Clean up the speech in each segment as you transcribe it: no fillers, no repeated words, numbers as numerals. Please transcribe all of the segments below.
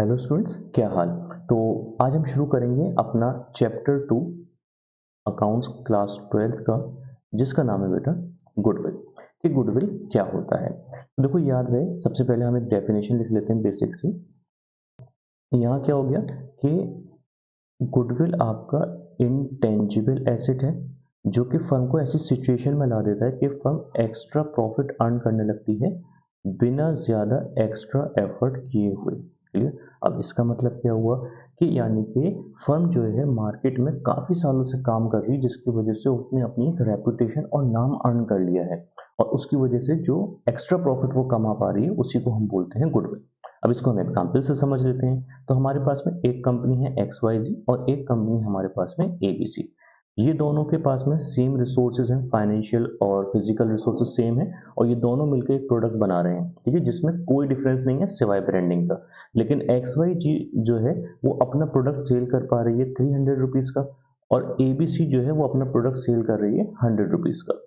Hello students, क्या हाल। तो आज हम शुरू करेंगे अपना चैप्टर 2 अकाउंट्स क्लास 12 का, जिसका नाम है बेटा गुडविल। कि गुडविल क्या होता है। तो देखो, याद रहे, सबसे पहले हम एक डेफिनेशन लिख लेते हैं बेसिक से। यहाँ क्या हो गया कि गुडविल आपका इंटेंजिबल एसेट है जो कि फर्म को ऐसी सिचुएशन में ला देता है कि फर्म एक्स्ट्रा प्रॉफिट अर्न करने लगती है बिना ज़्यादा एक्स्ट्रा एफर्ट किए हुए। क्लियर। अब इसका मतलब क्या हुआ कि यानी कि फर्म जो है मार्केट में काफ़ी सालों से काम कर रही है, जिसकी वजह से उसने अपनी एक रेपुटेशन और नाम अर्न कर लिया है, और उसकी वजह से जो एक्स्ट्रा प्रॉफिट वो कमा पा रही है उसी को हम बोलते हैं गुडविल। अब इसको हम एग्जाम्पल से समझ लेते हैं। तो हमारे पास में एक कंपनी है XYZ और एक कंपनी हमारे पास में ABC। ये दोनों के पास में सेम रिसोर्सेज हैं, फाइनेंशियल और फिजिकल रिसोर्सेज सेम है, और ये दोनों मिलकर एक प्रोडक्ट बना रहे हैं, ठीक है, जिसमें कोई डिफरेंस नहीं है सिवाय ब्रांडिंग का। लेकिन XYZ जो है वो अपना प्रोडक्ट सेल कर पा रही है 300 रुपीज़ का, और ABC जो है वो अपना प्रोडक्ट सेल कर रही है 100 रुपीज़ का।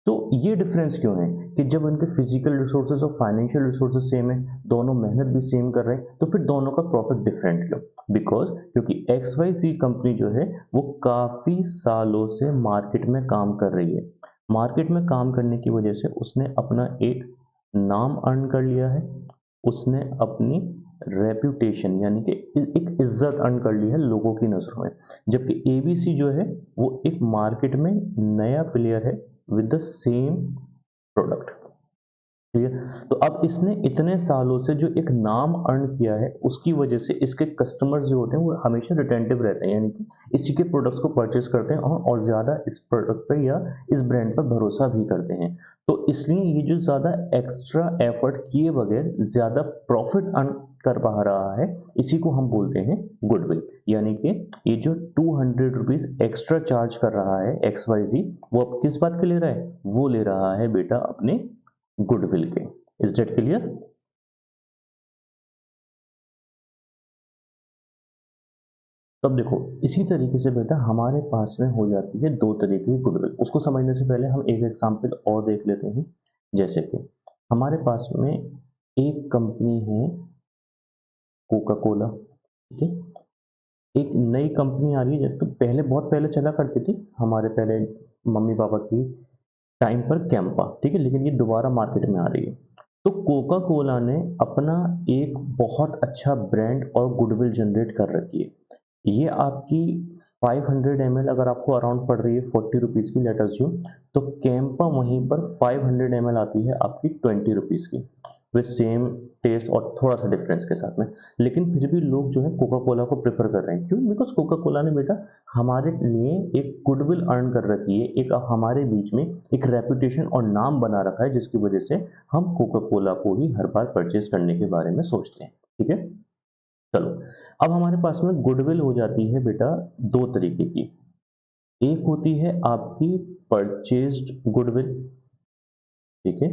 तो ये डिफरेंस क्यों है कि जब उनके फिजिकल रिसोर्सेज और फाइनेंशियल रिसोर्सेज सेम है, दोनों मेहनत भी सेम कर रहे हैं, तो फिर दोनों का प्रॉफिट डिफरेंट क्यों? बिकॉज क्योंकि XYZ कंपनी जो है वो काफ़ी सालों से मार्केट में काम कर रही है। मार्केट में काम करने की वजह से उसने अपना एक नाम अर्न कर लिया है, उसने अपनी रेप्यूटेशन यानी कि एक इज्जत अर्न कर ली है लोगों की नज़रों में। जबकि ABC जो है वो एक मार्केट में नया प्लेयर है विद द सेम प्रोडक्ट। ठीक है। तो अब इसने इतने सालों से जो एक नाम अर्न किया है उसकी वजह से इसके कस्टमर्स जो होते हैं वो हमेशा रिटेंटिव रहते हैं, यानी कि इसी के प्रोडक्ट्स को परचेज करते हैं और ज़्यादा इस प्रोडक्ट पर या इस ब्रांड पर भरोसा भी करते हैं। तो इसलिए ये जो ज़्यादा एक्स्ट्रा एफर्ट किए बगैर ज़्यादा प्रॉफिट अर्न कर पा रहा है, इसी को हम बोलते हैं गुडविल। यानी कि ये जो 200 रुपीज़ एक्स्ट्रा चार्ज कर रहा है XYZ, वो अब किस बात के ले रहा है? वो ले रहा है बेटा अपने गुडविल के। Is that clear? तब देखो, इसी तरीके से बेटा हमारे पास में हो जाती है दो तरीके की गुडविल। उसको समझने से पहले हम एक एग्जांपल और देख लेते हैं। जैसे कि हमारे पास में एक कंपनी है कोका कोला, ठीक है। एक नई कंपनी आ रही है, जब तो पहले बहुत पहले चला करती थी हमारे पहले मम्मी पापा की टाइम पर कैंपा, ठीक है, लेकिन ये दोबारा मार्केट में आ रही है। तो कोका कोला ने अपना एक बहुत अच्छा ब्रांड और गुडविल जनरेट कर रखी है। ये आपकी 500 ml अगर आपको अराउंड पड़ रही है 40 रुपीज़ की, लेट अस ज्यूम, तो कैंपा वहीं पर 500 ml आती है आपकी 20 रुपीज़ की, विद सेम टेस्ट और थोड़ा सा डिफरेंस के साथ में। लेकिन फिर भी लोग जो है कोका कोला को प्रेफर कर रहे हैं। क्यों? बिकॉज कोका कोला ने बेटा हमारे लिए एक गुडविल अर्न कर रखी है, एक हमारे बीच में एक रेपुटेशन और नाम बना रखा है, जिसकी वजह से हम कोका कोला को ही हर बार परचेज करने के बारे में सोचते हैं। ठीक है, चलो। अब हमारे पास में गुडविल हो जाती है बेटा दो तरीके की। एक होती है आपकी परचेज्ड गुडविल, ठीक है,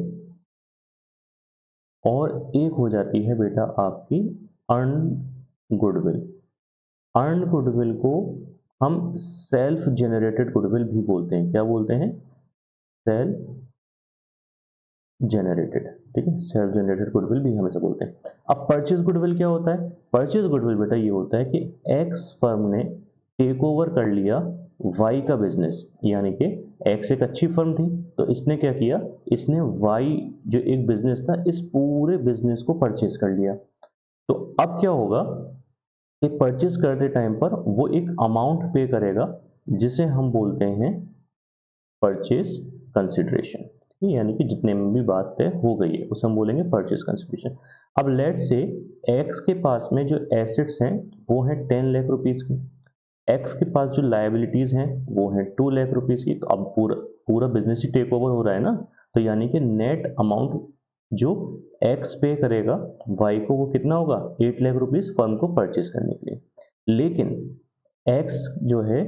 और एक हो जाती है बेटा आपकी अर्न गुडविल। अर्न गुडविल को हम सेल्फ जनरेटेड गुडविल भी बोलते हैं। क्या बोलते हैं? सेल्फ जनरेटेड, ठीक है, सेल्फ जनरेटेड गुडविल भी हम इसे बोलते हैं। अब परचेज गुडविल क्या होता है? परचेज गुडविल बेटा ये होता है कि एक्स फर्म ने टेक ओवर कर लिया वाई का बिजनेस, यानी कि एक्स एक अच्छी फर्म थी, तो इसने क्या किया, इसने वाई जो एक बिजनेस था इस पूरे बिजनेस को परचेज कर लिया। तो अब क्या होगा कि परचेज करते टाइम पर वो एक अमाउंट पे करेगा जिसे हम बोलते हैं परचेज कंसिडरेशन, यानी कि जितने में भी बात तय हो गई है उसे हम बोलेंगे परचेज कंसिडरेशन। अब लेट से एक्स के पास में जो एसेट्स हैं वो हैं 10 लाख रुपीज़ की, एक्स के पास जो लायबिलिटीज़ हैं वो हैं 2 लाख रुपीज़ की। तो अब पूरा पूरा बिजनेस ही टेक ओवर हो रहा है ना, तो यानी कि नेट अमाउंट जो एक्स पे करेगा वाई को वो कितना होगा? 8 लाख रुपीज़ फर्म को परचेज करने के लिए। लेकिन एक्स जो है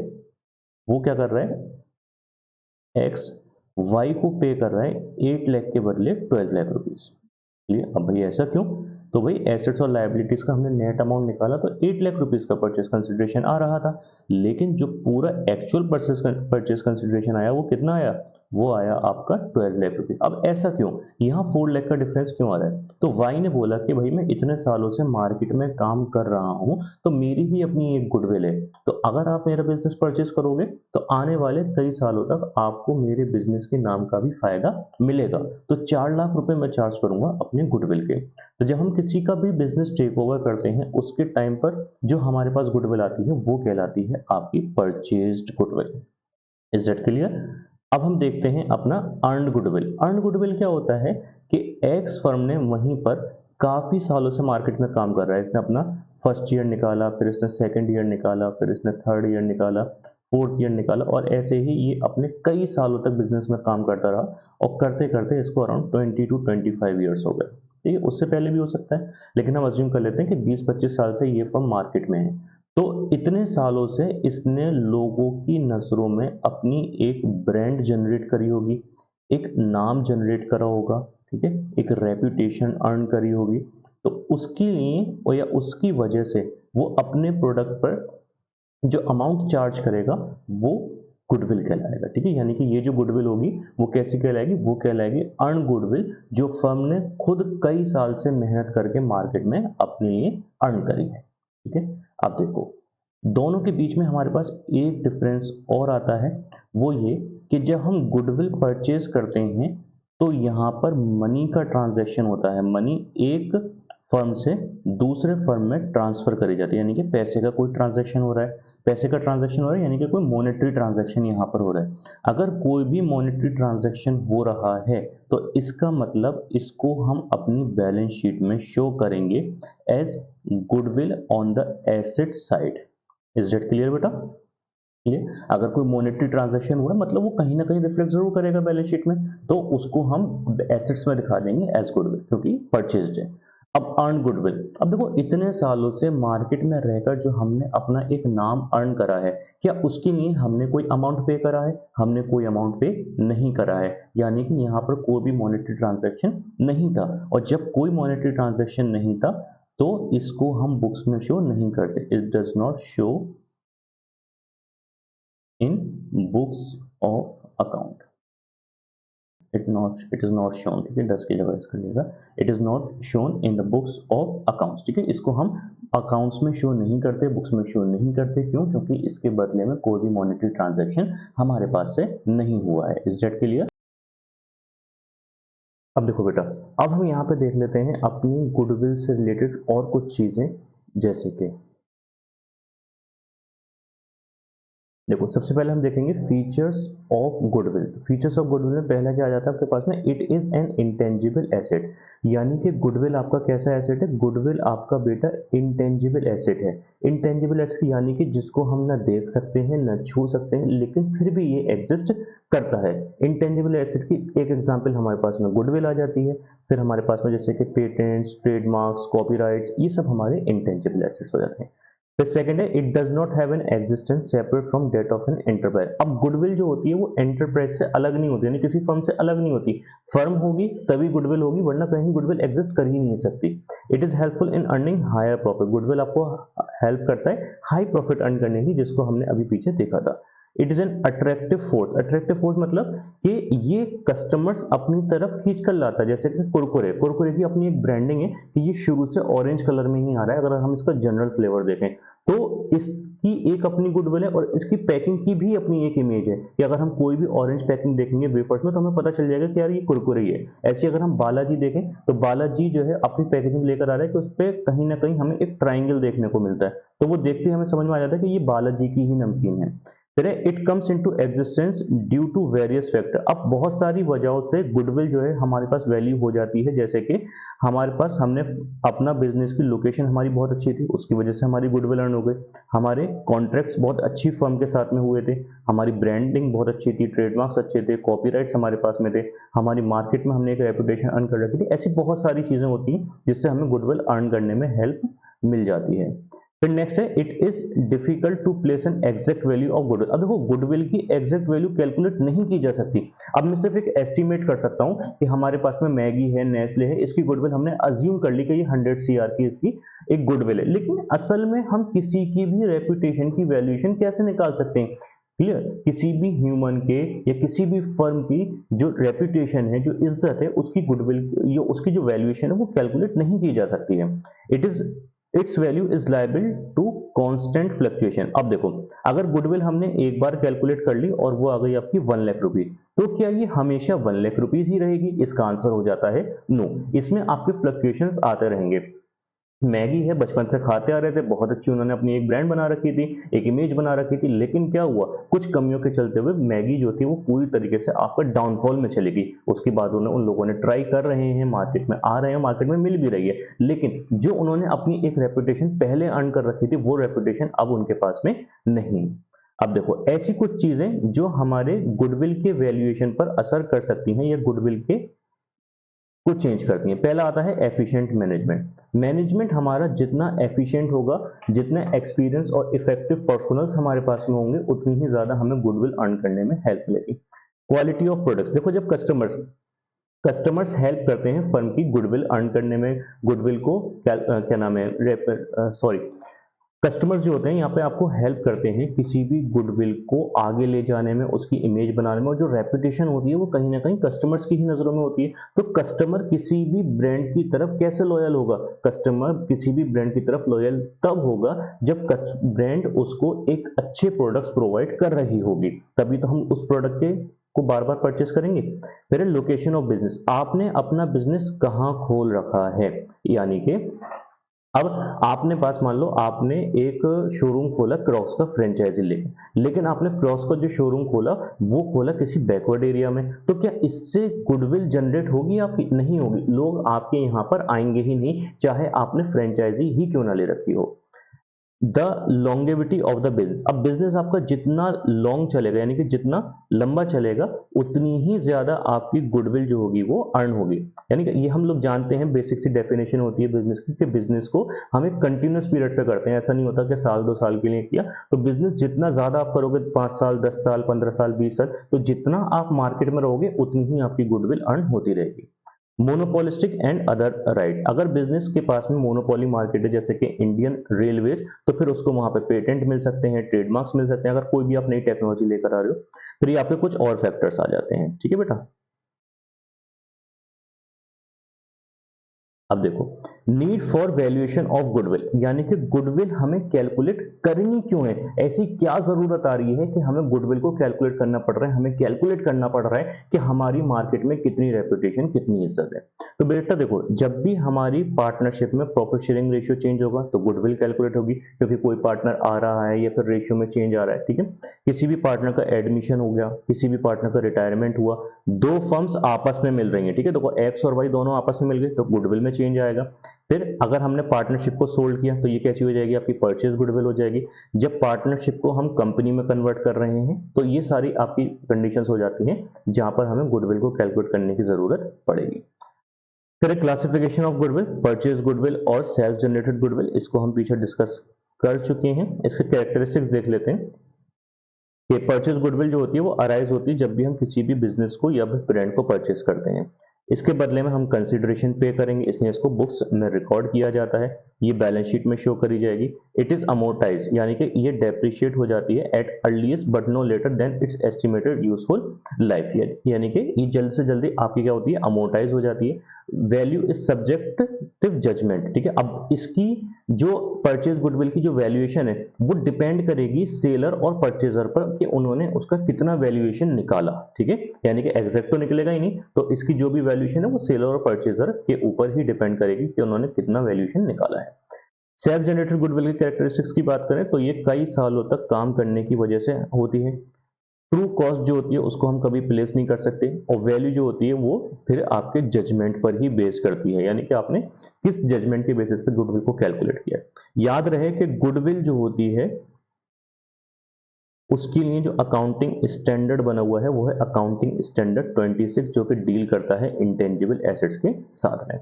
वो क्या कर रहा है? एक्स वाई को पे कर रहा है 8 लाख के बदले 12 लाख रुपीज़। चलिए, अब भाई ऐसा क्यों? तो भाई एसेट्स और लायबिलिटीज का हमने नेट अमाउंट निकाला तो 8 लाख रुपीज़ का परचेज कंसिडरेशन आ रहा था, लेकिन जो पूरा एक्चुअल परचेज कंसिडरेशन आया वो कितना आया? वो आया आपका 12 लाख रुपीज। अब ऐसा क्यों, यहाँ 4 लाख का डिफरेंस क्यों आ रहा है? तो वाई ने बोला कि भाई मैं इतने सालों से मार्केट में काम कर रहा हूँ, तो मेरी भी अपनी एक गुडविल है, तो अगर आप मेरा बिजनेस परचेज करोगे तो आने वाले कई सालों तक आपको मेरे बिजनेस के नाम का भी फायदा मिलेगा। तो 4 लाख रुपए मैं चार्ज करूंगा अपने गुडविल के। तो जब हम किसी का भी बिजनेस टेक ओवर करते हैं उसके टाइम पर जो हमारे पास गुडविल आती है वो कहलाती है आपकी purchased goodwill. Is that clear? अब हम देखते हैं अपना अर्न्ड गुडविल। अर्न्ड गुडविल क्या होता है कि एक्स फर्म ने वहीं पर काफी सालों से मार्केट में काम कर रहा है, इसने अपना फर्स्ट ईयर निकाला, फिर इसने सेकंड ईयर निकाला, फिर इसने थर्ड ईयर निकाला, फोर्थ ईयर निकाला, और ऐसे ही ये अपने कई सालों तक बिजनेस में काम करता रहा और करते करते इसको अराउंड 20 to 25 ईयर्स हो गए। ठीक है, उससे पहले भी हो सकता है, लेकिन हम अज्यूम कर लेते हैं कि 20-25 साल से ये फर्म मार्केट में है। तो इतने सालों से इसने लोगों की नज़रों में अपनी एक ब्रांड जनरेट करी होगी, एक नाम जनरेट करा होगा, ठीक है, एक रेपुटेशन अर्न करी होगी। तो उसके लिए और या उसकी वजह से वो अपने प्रोडक्ट पर जो अमाउंट चार्ज करेगा वो गुडविल कहलाएगा। ठीक है, यानी कि ये जो गुडविल होगी वो कैसी कहलाएगी, वो कहलाएगी अर्न गुडविल, जो फर्म ने खुद कई साल से मेहनत करके मार्केट में अपने लिए अर्न करी है। ठीक है, अब देखो दोनों के बीच में हमारे पास एक डिफरेंस और आता है, वो ये कि जब हम गुडविल परचेज करते हैं तो यहाँ पर मनी का ट्रांजैक्शन होता है। मनी एक फर्म से दूसरे फर्म में ट्रांसफर करी जाती है, यानी कि पैसे का कोई ट्रांजैक्शन हो रहा है, पैसे का ट्रांजैक्शन हो रहा है, यानी कि कोई मॉनेटरी ट्रांजैक्शन यहाँ पर हो रहा है। अगर कोई भी मॉनेटरी ट्रांजैक्शन हो रहा है तो इसका मतलब इसको हम अपनी बैलेंस शीट में शो करेंगे as goodwill on the asset side. Is that clear बेटा? क्लियर? अगर कोई मॉनेटरी ट्रांजैक्शन हुआ है मतलब वो कहीं ना कहीं रिफ्लेक्ट जरूर करेगा बैलेंस शीट में, तो उसको हम एसेट्स में दिखा देंगे एज गुडविल, क्योंकि परचेज्ड है। अब अर्न गुडविल, अब देखो इतने सालों से मार्केट में रहकर जो हमने अपना एक नाम अर्न करा है, क्या उसके लिए हमने कोई अमाउंट पे करा है? हमने कोई अमाउंट पे नहीं करा है, यानी कि यहाँ पर कोई भी मॉनेटरी ट्रांजैक्शन नहीं था। और जब कोई मॉनेटरी ट्रांजैक्शन नहीं था तो इसको हम बुक्स में शो नहीं करते। It does not show in books of account. It is not shown. ठीक है, 10 की जगह इसका लेगा, it is not shown in the books of accounts. ठीक है, इसको हम अकाउंट्स में शो नहीं करते, बुक्स में शो नहीं करते। क्यों? क्योंकि इसके बदले में कोई भी मॉनेटरी ट्रांजैक्शन हमारे पास से नहीं हुआ है। Is that clear? अब देखो बेटा, अब हम यहाँ पे देख लेते हैं अपनी गुडविल से रिलेटेड और कुछ चीजें, जैसे कि देखो सबसे पहले हम देखेंगे features of goodwill. Features of goodwill में पहला क्या आ जाता है आपके पास में, it is an intangible asset. यानी कि गुडविल आपका कैसा एसेट है? गुडविल आपका बेटा इंटेंजिबल एसेट है। इंटेंजिबल एसेट यानी कि जिसको हम ना देख सकते हैं ना छू सकते हैं, लेकिन फिर भी ये एग्जिस्ट करता है। इंटेंजिबल एसेट की एक एग्जांपल हमारे पास में गुडविल आ जाती है। फिर हमारे पास में जैसे कि पेटेंट्स, ट्रेडमार्क्स, कॉपीराइट्स, ये सब हमारे इंटेंजिबल एसेट्स हो जाते हैं। फिर सेकंड है, it does not have an existence separate from that of an enterprise. अब गुडविल जो होती है वो एंटरप्राइज से अलग नहीं होती, यानी किसी फर्म से अलग नहीं होती। फर्म होगी तभी गुडविल होगी, वरना कहीं गुडविल एग्जिस्ट कर ही नहीं सकती। It is helpful in earning higher profit. Goodwill आपको हेल्प करता है हाई प्रॉफिट अर्न करने की, जिसको हमने अभी पीछे देखा था। It is an attractive force. Attractive force मतलब कि ये कस्टमर्स अपनी तरफ खींच कर लाता है। जैसे कि कुरकुरे, कुरकुरे की अपनी एक ब्रांडिंग है कि ये शुरू से ऑरेंज कलर में ही आ रहा है। अगर हम इसका जनरल फ्लेवर देखें तो इसकी एक अपनी गुडविल है, और इसकी पैकिंग की भी अपनी एक इमेज है कि अगर हम कोई भी ऑरेंज पैकिंग देखेंगे वेफर्स में तो हमें पता चल जाएगा कि यार ये कुरकुरे ही है। ऐसे अगर हम बालाजी देखें तो बालाजी जो है अपनी पैकेजिंग लेकर आ रहा है कि उस पर कहीं ना कहीं हमें एक ट्राइंगल देखने को मिलता है, तो वो देखते ही हमें समझ में आ जाता है कि ये बालाजी की ही नमकीन है। फिर it comes into existence due to various factor. अब बहुत सारी वजहों से गुडविल जो है हमारे पास वैल्यू हो जाती है। जैसे कि हमारे पास हमने अपना बिजनेस की लोकेशन हमारी बहुत अच्छी थी, उसकी वजह से हमारी गुडविल अर्न हो गई। हमारे कॉन्ट्रैक्ट्स बहुत अच्छी फर्म के साथ में हुए थे, हमारी ब्रांडिंग बहुत अच्छी थी, ट्रेडमार्क्स अच्छे थे, कॉपीराइट्स हमारे पास में थे, हमारी मार्केट में हमने एक रेपुटेशन अर्न कर रखी थी। ऐसी बहुत सारी चीजें होती हैं जिससे हमें गुडविल अर्न करने में हेल्प मिल जाती है। फिर नेक्स्ट है, it is difficult to place an exact value of goodwill. अब देखो गुडविल की एग्जैक्ट वैल्यू कैलकुलेट नहीं की जा सकती। अब मैं सिर्फ एक एस्टिमेट कर सकता हूं कि हमारे पास में मैगी है, नेस्ले है, इसकी गुडविल हमने अज्यूम कर ली कि ये 100 CR की इसकी एक गुडविल है। लेकिन असल में हम किसी की भी रेपुटेशन की वैल्यूएशन कैसे निकाल सकते हैं? क्लियर। किसी भी ह्यूमन के या किसी भी फर्म की जो रेपुटेशन है, जो इज्जत है, उसकी गुडविल या उसकी जो वैल्यूएशन है वो कैलकुलेट नहीं की जा सकती है। It is its value is liable to constant fluctuation. अब देखो, अगर गुडविल हमने एक बार कैलकुलेट कर ली और वो आ गई आपकी 1 लाख रुपीज, तो क्या ये हमेशा 1 लाख रुपीज ही रहेगी? इसका आंसर हो जाता है नो। इसमें आपके फ्लक्चुएशंस आते रहेंगे। मैगी है, बचपन से खाते आ रहे थे, बहुत अच्छी उन्होंने अपनी एक ब्रांड बना रखी थी, एक इमेज बना रखी थी, लेकिन क्या हुआ, कुछ कमियों के चलते हुए मैगी जो थी वो पूरी तरीके से आपका डाउनफॉल में चली गई। उसके बाद उन लोगों ने ट्राई कर रहे हैं, मार्केट में आ रहे हैं, मार्केट में मिल भी रही है, लेकिन जो उन्होंने अपनी एक रेपुटेशन पहले अर्न कर रखी थी वो रेपुटेशन अब उनके पास में नहीं। अब देखो, ऐसी कुछ चीजें जो हमारे गुडविल के वैल्यूएशन पर असर कर सकती हैं या गुडविल के को चेंज करती हैं। पहला आता है एफिशिएंट मैनेजमेंट। मैनेजमेंट हमारा जितना एफिशिएंट होगा, जितना एक्सपीरियंस और इफेक्टिव पर्सनल्स हमारे पास में होंगे, उतनी ही ज्यादा हमें गुडविल अर्न करने में हेल्प मिलेगी। क्वालिटी ऑफ प्रोडक्ट्स, देखो जब कस्टमर्स हेल्प करते हैं फर्म की गुडविल अर्न करने में, गुडविल को क्या नाम है, सॉरी, कस्टमर्स जो होते हैं यहाँ पे आपको हेल्प करते हैं किसी भी गुडविल को आगे ले जाने में, उसकी इमेज बनाने में, और जो रेपुटेशन होती है वो कहीं ना कहीं कस्टमर्स की ही नजरों में होती है। तो कस्टमर किसी भी ब्रांड की तरफ कैसे लॉयल होगा? कस्टमर किसी भी ब्रांड की तरफ लॉयल तब होगा जब ब्रांड उसको एक अच्छे प्रोडक्ट्स प्रोवाइड कर रही होगी, तभी तो हम उस प्रोडक्ट के को बार बार परचेस करेंगे। फिर लोकेशन ऑफ बिजनेस, आपने अपना बिजनेस कहाँ खोल रखा है, यानी कि अब आपने पास, मान लो आपने एक शोरूम खोला क्रॉक्स का फ्रेंचाइजी लेके, लेकिन आपने क्रॉक्स का जो शोरूम खोला वो खोला किसी बैकवर्ड एरिया में, तो क्या इससे गुडविल जनरेट होगी आपकी? नहीं होगी। लोग आपके यहाँ पर आएंगे ही नहीं, चाहे आपने फ्रेंचाइजी ही क्यों ना ले रखी हो। The longevity of the business, अब बिजनेस आपका जितना लॉन्ग चलेगा, यानी कि जितना लंबा चलेगा, उतनी ही ज्यादा आपकी गुडविल जो होगी वो अर्न होगी। यानी कि ये हम लोग जानते हैं, बेसिक सी डेफिनेशन होती है बिजनेस की, कि बिजनेस को हम एक कंटिन्यूस पीरियड पे करते हैं। ऐसा नहीं होता कि साल 2 साल के लिए किया। तो बिजनेस जितना ज्यादा आप करोगे, 5 साल, 10 साल, 15 साल, 20 साल, तो जितना आप मार्केट में रहोगे उतनी ही आपकी गुडविल अर्न होती रहेगी। मोनोपोलिस्टिक एंड अदर राइट्स, अगर बिजनेस के पास में मोनोपोली मार्केट है, जैसे कि इंडियन रेलवेज, तो फिर उसको वहां पे पेटेंट मिल सकते हैं, ट्रेडमार्क्स मिल सकते हैं, अगर कोई भी आप नई टेक्नोलॉजी लेकर आ रहे हो। फिर यहाँ पे कुछ और फैक्टर्स आ जाते हैं। ठीक है बेटा। अब देखो, need for valuation of goodwill, यानी कि गुडविल हमें कैलकुलेट करनी क्यों है? ऐसी क्या जरूरत आ रही है कि हमें गुडविल को कैलकुलेट करना पड़ रहा है, हमें कैलकुलेट करना पड़ रहा है कि हमारी मार्केट में कितनी रेपुटेशन, कितनी इज्जत है। तो बेटा देखो, जब भी हमारी पार्टनरशिप में प्रॉफिट शेयरिंग रेशियो चेंज होगा तो गुडविल कैलकुलेट होगी, क्योंकि कोई पार्टनर आ रहा है या फिर रेशियो में चेंज आ रहा है। ठीक है। किसी भी पार्टनर का एडमिशन हो गया, किसी भी पार्टनर का रिटायरमेंट हुआ, दो फर्म्स आपस में मिल रही हैं, ठीक है, देखो एक्स और वाई दोनों आपस में मिल गए तो गुडविल में चेंज आएगा। फिर अगर हमने पार्टनरशिप को सोल्ड किया तो ये कैसी हो जाएगी? आपकी परचेज गुडविल हो जाएगी। जब पार्टनरशिप को हम कंपनी में कन्वर्ट कर रहे हैं तो ये सारी आपकी कंडीशंस हो जाती हैं जहां पर हमें गुडविल को कैलकुलेट करने की जरूरत पड़ेगी। फिर classification of goodwill, purchase goodwill और सेल्फ जनरेटेड गुडविल, इसको हम पीछे डिस्कस कर चुके हैं। इसके कैरेक्टरिस्टिक्स देख लेते हैं कि परचेज गुडविल जो होती है वो अराइज होती है जब भी हम किसी भी बिजनेस को या ब्रांड को परचेज करते हैं। इसके बदले में हम कंसिडरेशन पे करेंगे, इसलिए इसको बुक्स में रिकॉर्ड किया जाता है, ये बैलेंस शीट में शो करी जाएगी। इट इज अमोर्टाइज, यानी कि ये डेप्रिशिएट हो जाती है at earliest but no later than its estimated useful life, यानी कि ये जल्द से जल्दी आपकी क्या होती है? अमोर्टाइज हो जाती है। वैल्यू इज सब्जेक्टिव जजमेंट, ठीक है। अब इसकी जो परचेज गुडविल की जो वैल्यूएशन है वो डिपेंड करेगी सेलर और परचेजर पर कि उन्होंने उसका कितना वैल्यूएशन निकाला, ठीक है। यानी कि एग्जैक्ट तो निकलेगा ही नहीं, तो इसकी जो भी वैल्यूएशन है वो सेलर और परचेजर के ऊपर ही डिपेंड करेगी कि उन्होंने कितना वैल्यूएशन निकाला है। सेल्फ जनरेटेड गुडविल की कैरेक्टरिस्टिक्स की बात करें तो ये कई सालों तक काम करने की वजह से होती है। ट्रू कॉस्ट जो होती है उसको हम कभी प्लेस नहीं कर सकते, और वैल्यू जो होती है वो फिर आपके जजमेंट पर ही बेस करती है, यानी कि आपने किस जजमेंट के बेसिस पे गुडविल को कैलकुलेट किया है। याद रहे कि गुडविल जो होती है उसके लिए जो अकाउंटिंग स्टैंडर्ड बना हुआ है वो है अकाउंटिंग स्टैंडर्ड 26, जो कि डील करता है इंटेंजिबल एसेट्स के साथ में।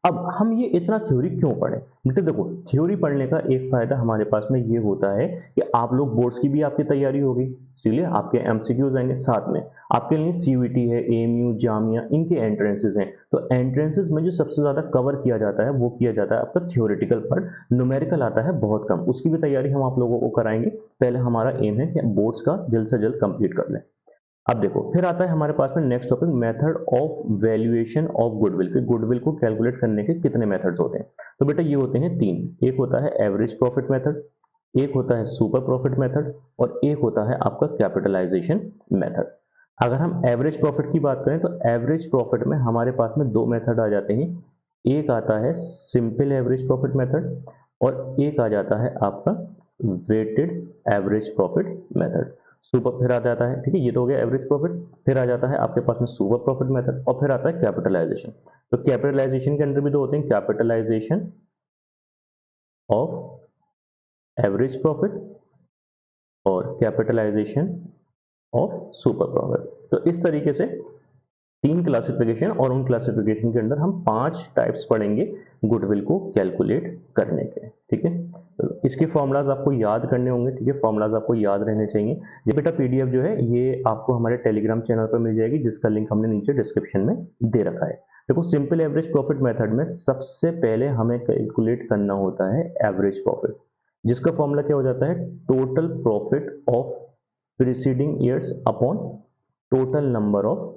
अब हम ये इतना थ्योरी क्यों पढ़े? बेटे देखो, थ्योरी पढ़ने का एक फायदा हमारे पास में ये होता है कि आप लोग बोर्ड्स की भी आपकी तैयारी होगी, इसलिए आपके एमसीक्यूज आएंगे, साथ में आपके लिए सीयूईटी है, एएमयू, जामिया, इनके एंट्रेंसेस हैं। तो एंट्रेंसेस में जो सबसे ज्यादा कवर किया जाता है वो किया जाता है आपका थ्योरेटिकल पार्ट, न्यूमेरिकल आता है बहुत कम, उसकी भी तैयारी हम आप लोगों को कराएंगे। पहले हमारा एम है कि बोर्ड्स का जल्द से जल्द कंप्लीट कर लें। अब देखो फिर आता है हमारे पास में next topic, method of valuation of goodwill. कि गुडविल को कैलकुलेट करने के कितने मेथड्स होते हैं। तो बेटा ये होते हैं तीन, एक होता है एवरेज प्रॉफिट मेथड, एक होता है सुपर प्रॉफिट मेथड और एक होता है आपका कैपिटलाइजेशन मेथड। अगर हम एवरेज प्रॉफिट की बात करें तो एवरेज प्रॉफिट में हमारे पास में दो मेथड आ जाते हैं, एक आता है सिंपल एवरेज प्रॉफिट मेथड और एक आ जाता है आपका weighted average profit method. Super फिर आ जाता है, ठीक है, ये तो हो गया एवरेज प्रॉफिट। फिर आ जाता है आपके पास में सुपर प्रॉफिट मेथड और फिर आता है कैपिटलाइजेशन। तो कैपिटलाइजेशन के अंदर भी दो होते हैं, कैपिटलाइजेशन ऑफ एवरेज प्रॉफिट और कैपिटलाइजेशन ऑफ सुपर प्रॉफिट। तो इस तरीके से तीन क्लासिफिकेशन और उन क्लासिफिकेशन के अंदर हम 5 टाइप्स पढ़ेंगे गुडविल को कैलकुलेट करने के, ठीक है। तो इसके फॉर्मूलाज आपको याद करने होंगे, ठीक है, फॉर्मूलाज आपको याद रहने चाहिए। ये बेटा पीडीएफ जो है ये आपको हमारे टेलीग्राम चैनल पर मिल जाएगी, जिसका लिंक हमने नीचे डिस्क्रिप्शन में दे रखा है। देखो सिंपल एवरेज प्रॉफिट मेथड में सबसे पहले हमें कैलकुलेट करना होता है एवरेज प्रॉफिट, जिसका फॉर्मूला क्या हो जाता है, total profit of preceding years upon total number of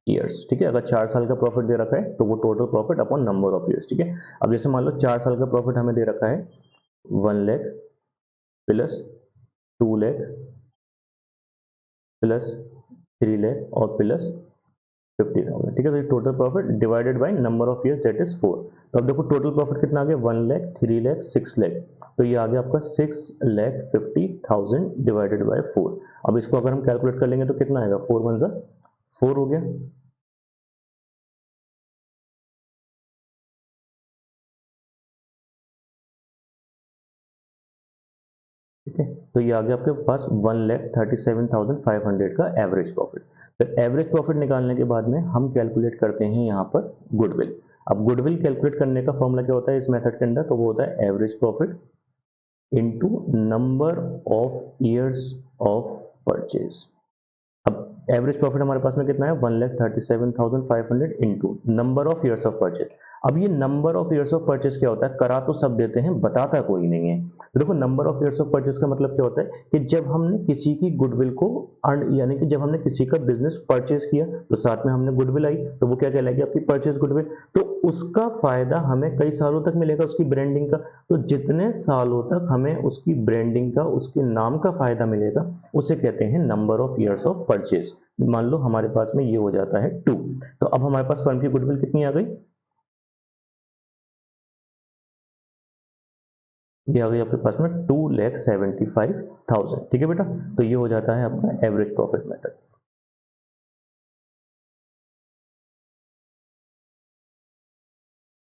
years, ठीक है। अगर 4 साल का प्रॉफिट दे रखा है तो वो total profit upon number of years, ठीक है। अब जैसे मान लो 4 साल का प्रॉफिट हमें दे रखा है 1 लाख प्लस 2 लाख प्लस 3 लाख और प्लस 50,000, ठीक है। तो ये total profit divided by number of years that is 4। तो अब देखो टोटल प्रॉफिट कितना आ गया, 1 लाख 3 लाख 6 लाख, तो ये आ गया आपका 6,50,000 डिवाइडेड बाय 4। अब इसको अगर हम कैलकुलेट कर लेंगे तो कितना आएगा, 4 1 जा 4 हो गया, ठीक है। तो ये आ गया आपके पास 1,37,500 का एवरेज प्रॉफिट। फिर एवरेज प्रॉफिट निकालने के बाद में हम कैलकुलेट करते हैं यहाँ पर गुडविल। अब गुडविल कैलकुलेट करने का फॉर्मूला क्या होता है इस मेथड के अंदर, तो वो होता है average profit into number of years of purchase. अब एवरेज प्रॉफिट हमारे पास में कितना है, 1,37,500 into number of years of purchase. अब ये number of years of purchase क्या होता है, करा तो सब देते हैं, बताता कोई नहीं है। तो देखो number of years of purchase का मतलब क्या होता है कि जब हमने किसी की गुडविल को अर्न, यानी कि जब हमने किसी का बिजनेस परचेज किया तो साथ में हमने गुडविल आई, तो वो क्या कहलाएगी, आपकी परचेज गुडविल। तो उसका फायदा हमें कई सालों तक मिलेगा उसकी ब्रांडिंग का। तो जितने सालों तक हमें उसकी ब्रांडिंग का, उसके नाम का फायदा मिलेगा, उसे कहते हैं number of years of purchase. मान लो हमारे पास में ये हो जाता है 2। तो अब हमारे पास फर्म की गुडविल कितनी आ गई, ये आ गई आपके पास में 2,75,000, ठीक है बेटा। तो ये हो जाता है आपका एवरेज प्रॉफिट मेथड।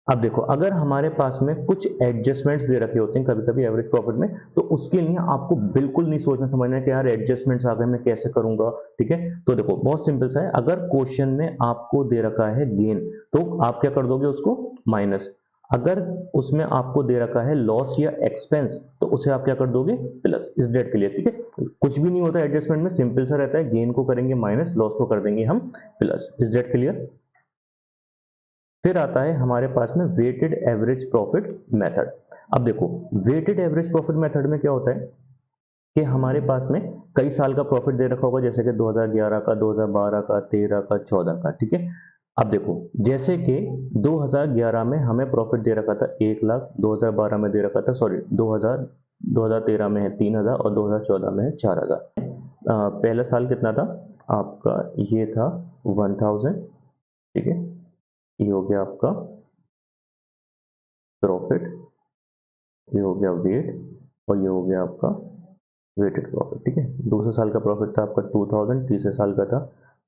अब देखो अगर हमारे पास में कुछ एडजस्टमेंट्स दे रखे होते हैं कभी कभी एवरेज प्रॉफिट में, तो उसके लिए आपको बिल्कुल नहीं सोचना समझना कि यार एडजस्टमेंट्स आ गए मैं कैसे करूंगा, ठीक है। तो देखो बहुत सिंपल सा है, अगर क्वेश्चन में आपको दे रखा है गेन तो आप क्या कर दोगे उसको माइनस, अगर उसमें आपको दे रखा है लॉस या एक्सपेंस तो उसे आप क्या कर दोगे प्लस, इस डेट के लिए, ठीक है। कुछ भी नहीं होता एडजस्टमेंट में, सिंपल सा रहता है, गेन को करेंगे माइनस, लॉस को कर देंगे हम प्लस, इस डेट के लिए। फिर आता है हमारे पास में वेटेड एवरेज प्रॉफिट मेथड। अब देखो वेटेड एवरेज प्रॉफिट मेथड में क्या होता है कि हमारे पास में कई साल का प्रॉफिट दे रखा होगा, जैसे कि 2011 का, 2012 का, 13 का, 14 का, ठीक है। अब देखो जैसे कि 2011 में हमें प्रॉफिट दे रखा था 1 लाख, 2012 में दे रखा था, सॉरी 2013 में है 3,000 और 2014 में है 4,000। पहला साल कितना था आपका, ये था 1,000, ठीक है। ये हो गया आपका प्रॉफिट, ये हो गया वेट और ये हो गया आपका वेटेड प्रॉफिट, ठीक है। दूसरे साल का प्रॉफिट था आपका 2,000, तीसरे साल का था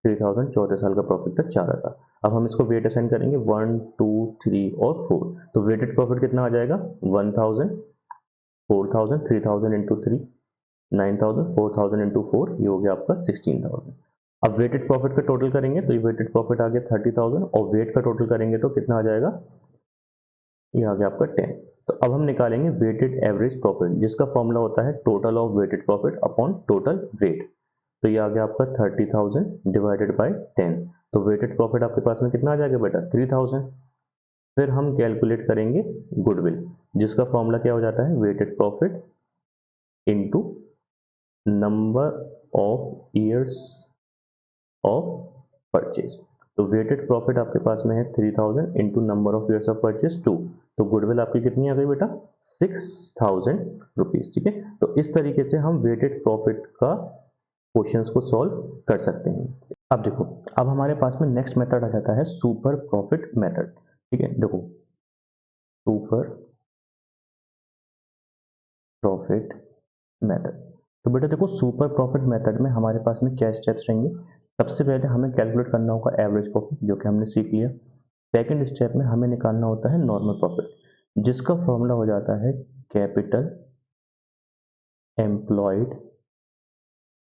3,000, चौथे साल का प्रॉफिट था 4,000। अब हम इसको वेट असाइन करेंगे 1 2 3 और 4। तो वेटेड प्रॉफिट कितना आ जाएगा, 1,000, 4,000, 3,000 इंटू 3 9,000, 4,000 इंटू 4 ये हो गया आपका 16,000। अब वेटेड प्रॉफिट का टोटल करेंगे तो ये वेटेड प्रॉफिट आ गया 30,000 और वेट का टोटल करेंगे तो कितना आ जाएगा, ये आ गया आपका 10। तो अब हम निकालेंगे वेटेड एवरेज प्रॉफिट, जिसका फॉर्मूला होता है total of weighted profit upon total weight. तो ये आ गया आपका 30,000 डिवाइडेड बाय 10। तो वेटेड प्रॉफिट आपके पास में कितना आ जाएगा बेटा, 3,000। फिर हम कैलकुलेट करेंगे गुडविल, जिसका फॉर्मूला क्या हो जाता है, weighted profit into number of years of purchase. तो वेटेड प्रॉफिट आपके पास में है 3000 into number of years of purchase 2। तो गुडविल आपकी कितनी आ गई बेटा 6000 रुपीज। ठीक है, तो इस तरीके से हम वेटेड प्रॉफिट का क्वेश्चंस को सॉल्व कर सकते हैं। अब देखो, अब हमारे पास में नेक्स्ट मेथड आ जाता है सुपर प्रॉफिट मेथड। ठीक है, देखो सुपर प्रॉफिट मेथड। तो बेटा देखो सुपर प्रॉफिट मेथड में हमारे पास में क्या स्टेप्स रहेंगे। सबसे पहले हमें कैलकुलेट करना होगा एवरेज प्रॉफिट, जो कि हमने सीख लिया। सेकंड स्टेप में हमें निकालना होता है नॉर्मल प्रॉफिट, जिसका फॉर्मूला हो जाता है capital employed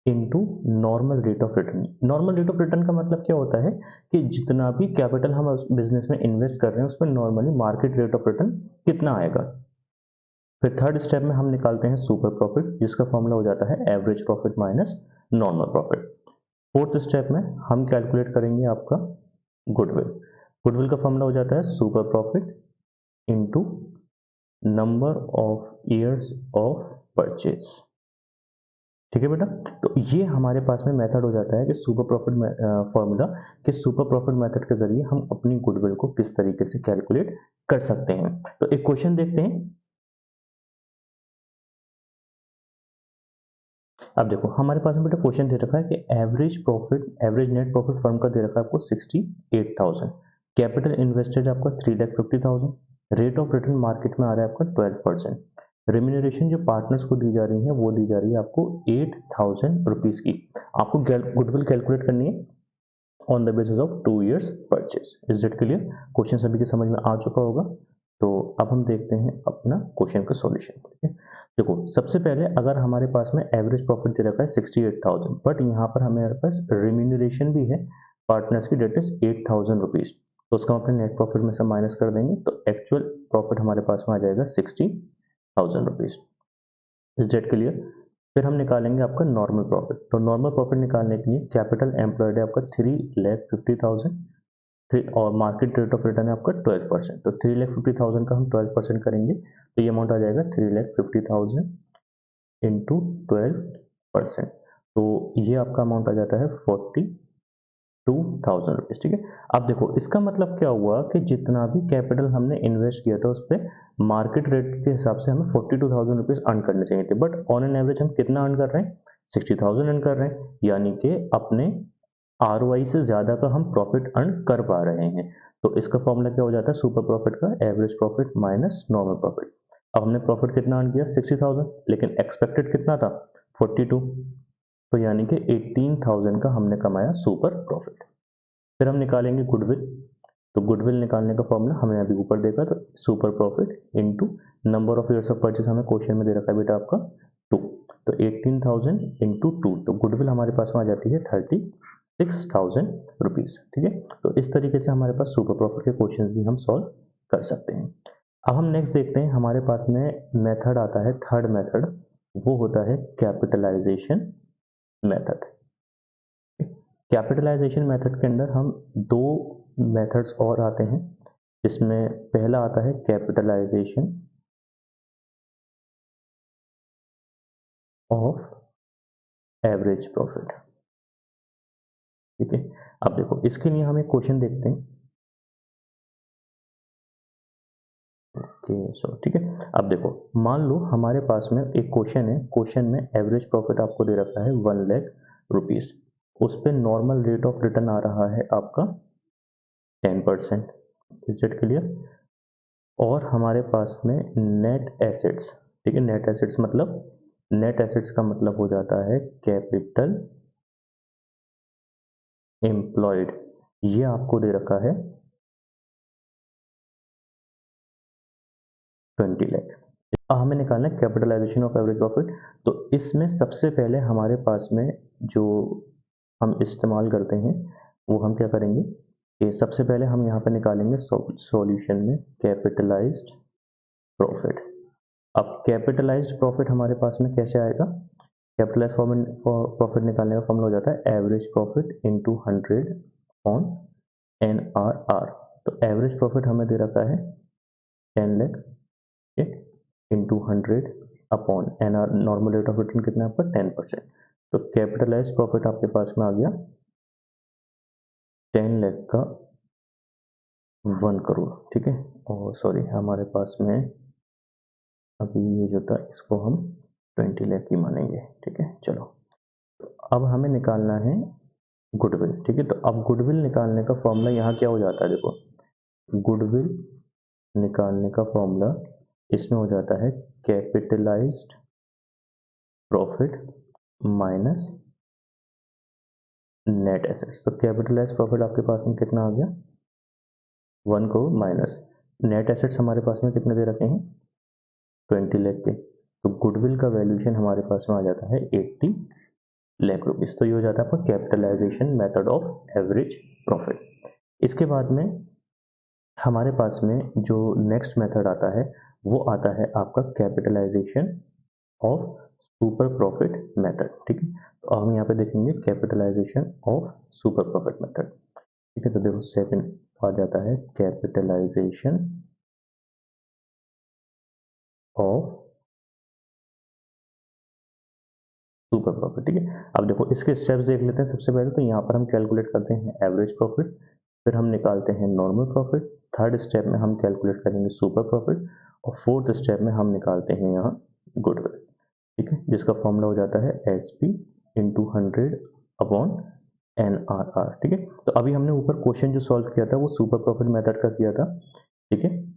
into normal rate of return. Normal rate of return का मतलब क्या होता है कि जितना भी कैपिटल हम उस बिजनेस में इन्वेस्ट कर रहे हैं उस पर normally market rate of return कितना आएगा। फिर थर्ड स्टेप में हम निकालते हैं सुपर प्रॉफिट, जिसका फॉर्मूला हो जाता है average profit minus normal profit. Fourth step में हम कैलकुलेट करेंगे आपका गुडविल। गुडविल का फॉर्मूला हो जाता है super profit into number of years of purchase. ठीक है बेटा, तो ये हमारे पास में मेथड हो जाता है कि सुपर प्रॉफिट फॉर्मूला कि सुपर प्रॉफिट मेथड के जरिए हम अपनी गुडविल को किस तरीके से कैलकुलेट कर सकते हैं। तो एक क्वेश्चन देखते हैं। अब देखो हमारे पास में बेटा क्वेश्चन दे रखा है कि एवरेज नेट प्रॉफिट फर्म का दे रखा है आपको 68,000, कैपिटल इन्वेस्टेड आपका 3,50,000, रेट ऑफ रिटर्न मार्केट में आ रहा है आपका 12%, रेम्यूनरेशन जो पार्टनर्स को दी जा रही है वो दी जा रही है आपको 8,000 रुपीज की। आपको गुडविल कैलकुलेट करनी है on the basis of 2 years purchase. Is it clear? Question सभी के समझ में आ चुका होगा। तो अब हम देखते हैं अपना क्वेश्चन का सॉल्यूशन। ठीक है, देखो सबसे पहले अगर हमारे पास में एवरेज प्रॉफिट दे रखा है 68,000, बट यहाँ पर हमारे पास रेम्यूनरेशन भी है पार्टनर्स की, डेट इज 8,000 रुपीज। तो उसका हम अपने नेट प्रॉफिट में से माइनस कर देंगे, तो एक्चुअल प्रॉफिट हमारे पास में आ जाएगा 60,000 रुपीज। Is that clear? फिर हम निकालेंगे आपका नॉर्मल प्रॉफिट। तो नॉर्मल प्रॉफिट निकालने के लिए कैपिटल एम्प्लॉयड है आपका 3,50,000 और मार्केट रेट ऑफ रिटर्न है आपका 12%। तो 3,50,000 का हम 12% करेंगे तो ये अमाउंट आ जाएगा 3,50,000 इंटू 12%। तो ये आपका अमाउंट आ जाता है 42,000 रुपीज। ठीक है, अब देखो इसका मतलब क्या हुआ कि जितना भी कैपिटल हमने इन्वेस्ट किया था उस पर मार्केट रेट के हिसाब से हमें 42,000 रुपीज अर्न करने चाहिए थे, बट ऑन एन एवरेज हम कितना अर्न कर रहे हैं 60,000 अर्न कर रहे हैं, यानी कि अपने ROI से ज़्यादा का हम प्रॉफिट अर्न कर पा रहे हैं। तो इसका फॉर्मूला क्या हो जाता है सुपर प्रॉफिट का average profit minus normal profit. अब हमने प्रॉफिट कितना अर्न किया 60,000, लेकिन एक्सपेक्टेड कितना था 42, तो यानी कि 18,000 का हमने कमाया सुपर प्रॉफिट। फिर हम निकालेंगे गुडविल। तो गुडविल निकालने का फॉर्मूला हमें अभी ऊपर देखा, तो super profit into number of years of purchase हमें क्वेश्चन में दे रखा है बेटा आपका 2। तो 18,000 इंटू 2, तो गुडविल हमारे पास में आ जाती है 36,000 रुपीज। ठीक है, तो इस तरीके से हमारे पास सुपर प्रॉफिट के क्वेश्चन भी हम सॉल्व कर सकते हैं। अब हम नेक्स्ट देखते हैं, हमारे पास में मेथड आता है थर्ड मेथड, वो होता है कैपिटलाइजेशन मेथड। कैपिटलाइजेशन मेथड के अंदर हम दो मेथड्स और आते हैं, जिसमें पहला आता है कैपिटलाइजेशन ऑफ एवरेज प्रॉफिट। ठीक है, अब देखो इसके लिए हम एक क्वेश्चन देखते हैं। ओके सो ठीक है, अब देखो मान लो हमारे पास में एक क्वेश्चन है, क्वेश्चन में एवरेज प्रॉफिट आपको दे रखा है 1 लाख रुपीज, उस पर नॉर्मल रेट ऑफ रिटर्न आ रहा है आपका 10%। Is it clear? और हमारे पास में नेट एसेट्स, ठीक है, नेट एसेट्स मतलब नेट एसेट्स का मतलब हो जाता है कैपिटल एम्प्लॉयड, ये आपको दे रखा है 20 लाख। अब हमें निकालना है कैपिटलाइजेशन ऑफ एवरेज प्रॉफिट। तो इसमें सबसे पहले हमारे पास में जो हम इस्तेमाल करते हैं वो हम क्या करेंगे कि सबसे पहले हम यहाँ पे निकालेंगे सॉल्यूशन में कैपिटलाइज्ड प्रॉफिट। अब कैपिटलाइज्ड प्रॉफिट हमारे पास में कैसे आएगा, कैपिटलाइज प्रॉफिट निकालने का फॉर्मूला हो जाता है average profit into 100 on NRR। तो एवरेज प्रॉफिट हमें दे रखा है 10 lakh into 100 upon N R, normal rate of return कितना है आपका 10%। तो कैपिटलाइज प्रॉफिट आपके पास में आ गया 10 लाख का 1 करोड़, ठीक है। और सॉरी, हमारे पास में अभी ये जो था इसको हम 20 लाख की मानेंगे, ठीक है। चलो, तो अब हमें निकालना है गुडविल, ठीक है। तो अब गुडविल निकालने का फॉर्मूला यहाँ क्या हो जाता है, देखो गुडविल निकालने का फॉर्मूला इसमें हो जाता है capitalised profit minus net assets. तो कैपिटलाइज्ड प्रॉफिट आपके पास में कितना आ गया 1 करोड़ माइनस नेट एसेट्स हमारे पास में कितने दे रखे हैं 20 लाख के। तो गुडविल का वैल्यूएशन हमारे पास में आ जाता है 80 लाख रुपीस। तो ये हो जाता है आपका capitalization method of average profit. इसके बाद में हमारे पास में जो नेक्स्ट मेथड आता है वो आता है आपका capitalization of super profit method, ठीक है। तो हम यहाँ पे देखेंगे capitalization of super profit method, ठीक है। तो देखो सेकंड आ जाता है कैपिटलाइजेशन ऑफ सुपर प्रॉफिट, ठीक है। अब देखो इसके स्टेप्स देख लेते हैं। सबसे पहले तो यहाँ पर हम कैलकुलेट करते हैं एवरेज प्रॉफिट, फिर हम निकालते हैं नॉर्मल प्रॉफिट, थर्ड स्टेप में हम कैलकुलेट करेंगे सुपर प्रॉफिट, और फोर्थ स्टेप में हम निकालते हैं यहाँ गुडविल, ठीक है, जिसका फॉर्मूला हो जाता है SP इंटू 100 अपॉन NRR, ठीक है। तो अभी हमने ऊपर क्वेश्चन जो सॉल्व किया था वो सुपर प्रॉफिट मेथड का किया था, ठीक है,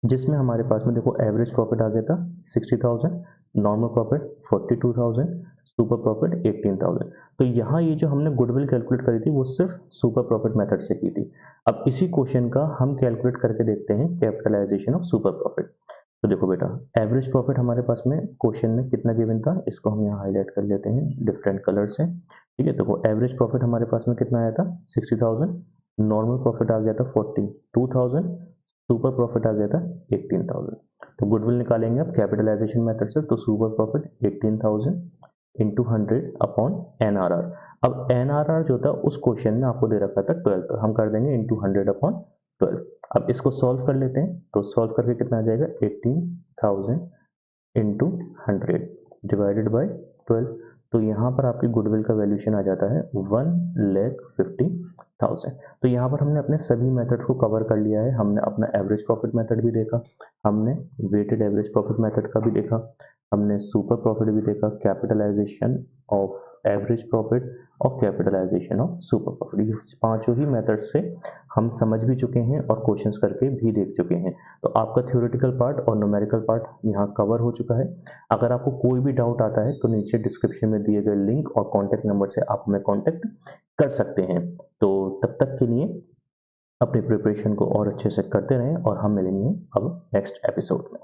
जिसमें हमारे पास में देखो एवरेज प्रॉफिट आ गया था 60,000, नॉर्मल प्रॉफिट 42,000, सुपर प्रॉफिट 18,000। तो यहाँ ये जो हमने गुडविल कैलकुलेट करी थी वो सिर्फ सुपर प्रॉफिट मेथड से की थी। अब इसी क्वेश्चन का हम कैलकुलेट करके देखते हैं कैपिटलाइजेशन ऑफ सुपर प्रॉफिट। तो देखो बेटा, एवरेज प्रॉफिट हमारे पास में क्वेश्चन में कितना गिवन था, इसको हम यहाँ हाईलाइट कर लेते हैं डिफरेंट कलर से, ठीक है। देखो एवरेज प्रॉफिट हमारे पास में कितना आया था 60,000, नॉर्मल प्रॉफिट आ गया था 42,000, सुपर प्रॉफिट आ गया था 18,000। तो गुडविल निकालेंगे अब कैपिटलाइजेशन मेथड से, तो super profit 18,000 into 100 upon NRR। अब NRR जो था उस क्वेश्चन में आपको दे रखा था 12, तो हम कर देंगे इंटू 100 अपॉन 12। अब इसको सॉल्व कर लेते हैं, तो सॉल्व करके कितना आ जाएगा 18,000 इंटू 100 डिवाइडेड बाई 12। तो यहाँ पर आपकी गुडविल का वैल्यूएशन आ जाता है 1,50,000। तो यहाँ पर हमने अपने सभी मेथड्स को कवर कर लिया है। हमने अपना एवरेज प्रॉफिट मेथड भी देखा, हमने वेटेड एवरेज प्रॉफिट मेथड का भी देखा, हमने सुपर प्रॉफिट भी देखा, कैपिटलाइजेशन ऑफ एवरेज प्रॉफिट और कैपिटलाइजेशन ऑफ सुपर प्रॉफिट। ये पांचों ही मेथड से हम समझ भी चुके हैं और क्वेश्चंस करके भी देख चुके हैं। तो आपका थ्योरेटिकल पार्ट और न्यूमेरिकल पार्ट यहाँ कवर हो चुका है। अगर आपको कोई भी डाउट आता है तो नीचे डिस्क्रिप्शन में दिए गए लिंक और कॉन्टैक्ट नंबर से आप हमें कॉन्टैक्ट कर सकते हैं। तो तब तक के लिए अपनी प्रिपरेशन को और अच्छे से करते रहें और हम मिलेंगे अब नेक्स्ट एपिसोड में।